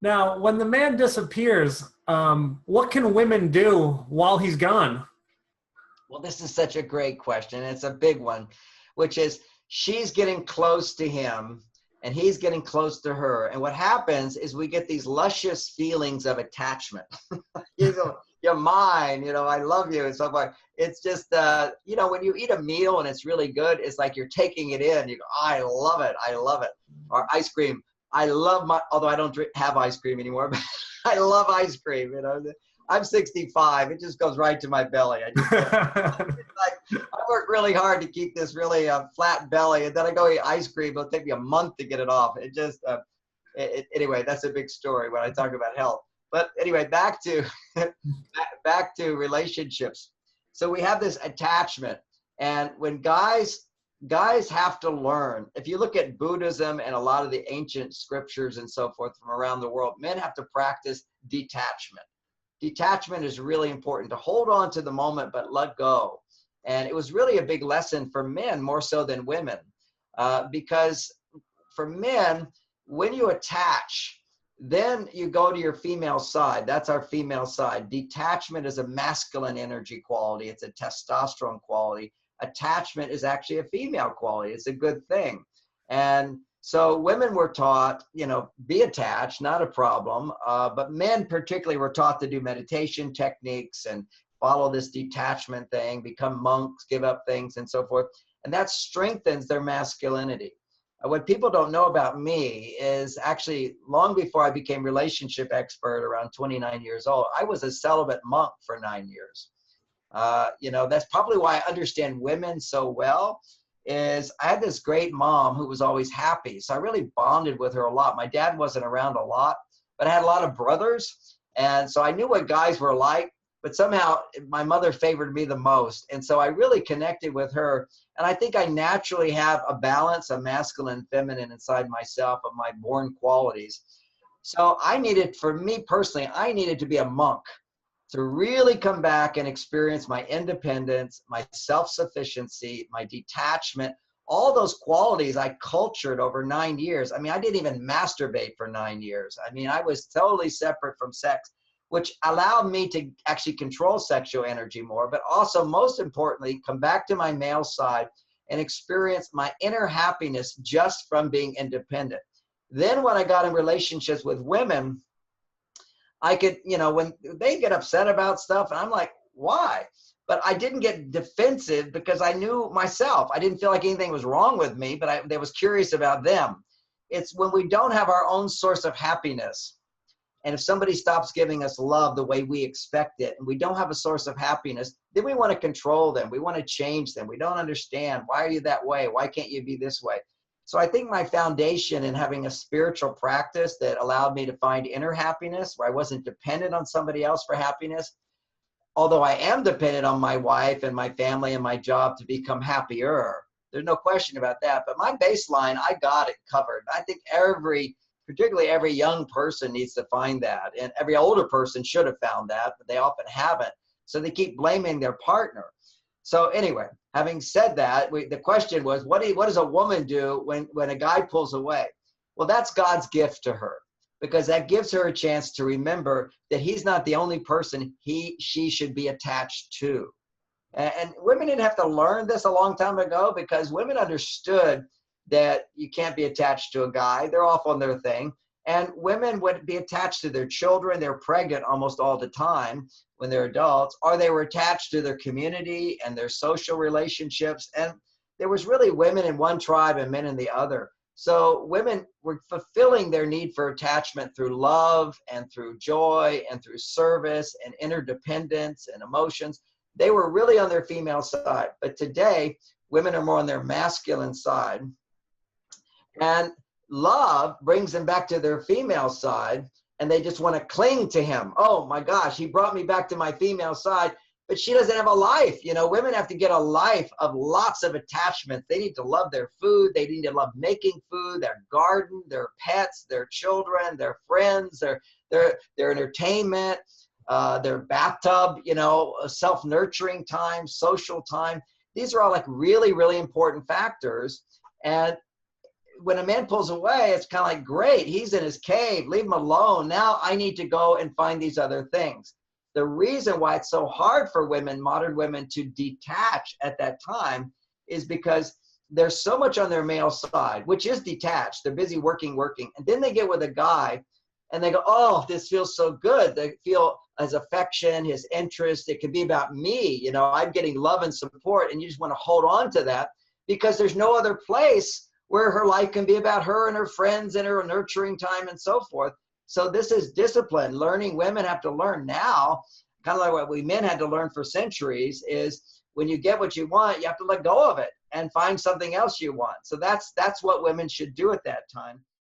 Now, when the man disappears, what can women do while he's gone? Well, this is such a great question. It's a big one, which is she's getting close to him and he's getting close to her. And what happens is we get these luscious feelings of attachment. You know, you're mine, I love you and so forth. It's just, when you eat a meal and it's really good, it's like you're taking it in. You go, I love it. I love it. Or ice cream. I love although I don't have ice cream anymore, but I love ice cream. I'm 65. It just goes right to my belly. I work really hard to keep this really flat belly, and then I go eat ice cream. It'll take me a month to get it off. It just, anyway, that's a big story when I talk about health. But anyway, back to back to relationships. So we have this attachment, and when guys have to learn. If you look at Buddhism and a lot of the ancient scriptures and so forth from around the world, men have to practice detachment. Detachment is really important, to hold on to the moment but let go. And it was really a big lesson for men more so than women, because for men, when you attach, then you go to your female side. That's our female side. Detachment is a masculine energy quality. It's a testosterone quality. Attachment is actually a female quality. It's a good thing. And so women were taught, be attached, not a problem. But men particularly were taught to do meditation techniques and follow this detachment thing, become monks, give up things and so forth. And that strengthens their masculinity. What people don't know about me is actually long before I became relationship expert around 29 years old, I was a celibate monk for 9 years. That's probably why I understand women so well. Is I had this great mom who was always happy. So I really bonded with her a lot. My dad wasn't around a lot, but I had a lot of brothers. And so I knew what guys were like, but somehow my mother favored me the most. And so I really connected with her. And I think I naturally have a balance of masculine and feminine inside myself of my born qualities. So for me personally, I needed to be a monk to really come back and experience my independence, my self-sufficiency, my detachment, all those qualities I cultured over 9 years. I mean, I didn't even masturbate for 9 years. I mean, I was totally separate from sex, which allowed me to actually control sexual energy more, but also most importantly, come back to my male side and experience my inner happiness just from being independent. Then when I got in relationships with women, I could, when they get upset about stuff, and I'm like, why? But I didn't get defensive because I knew myself. I didn't feel like anything was wrong with me, but I was curious about them. It's when we don't have our own source of happiness. And if somebody stops giving us love the way we expect it, and we don't have a source of happiness, then we want to control them. We want to change them. We don't understand. Why are you that way? Why can't you be this way? So I think my foundation in having a spiritual practice that allowed me to find inner happiness, where I wasn't dependent on somebody else for happiness, although I am dependent on my wife and my family and my job to become happier. There's no question about that. But my baseline, I got it covered. I think particularly every young person needs to find that. And every older person should have found that, but they often haven't. So they keep blaming their partner. So anyway, having said that, the question was, what does a woman do when a guy pulls away? Well, that's God's gift to her, because that gives her a chance to remember that he's not the only person she should be attached to. And women didn't have to learn this a long time ago, because women understood that you can't be attached to a guy. They're off on their thing. And women would be attached to their children. They're pregnant almost all the time when they're adults, or they were attached to their community and their social relationships. And there was really women in one tribe and men in the other. So women were fulfilling their need for attachment through love and through joy and through service and interdependence and emotions. They were really on their female side. But today, women are more on their masculine side. And love brings them back to their female side, and they just want to cling to him. Oh my gosh, he brought me back to my female side, but she doesn't have a life. Women have to get a life of lots of attachments. They need to love their food. They need to love making food, their garden, their pets, their children, their friends, their entertainment, their bathtub, self-nurturing time, social time. These are all like really, really important factors. And when a man pulls away, it's kind of like, great, he's in his cave, leave him alone. Now I need to go and find these other things. The reason why it's so hard for women, modern women, to detach at that time is because there's so much on their male side, which is detached. They're busy working. And then they get with a guy and they go, oh, this feels so good. They feel his affection, his interest. It could be about me. You know, I'm getting love and support, and you just want to hold on to that because there's no other place where her life can be about her and her friends and her nurturing time and so forth. So this is discipline. Learning, women have to learn now, kind of like what we men had to learn for centuries, is when you get what you want, you have to let go of it and find something else you want. So that's what women should do at that time.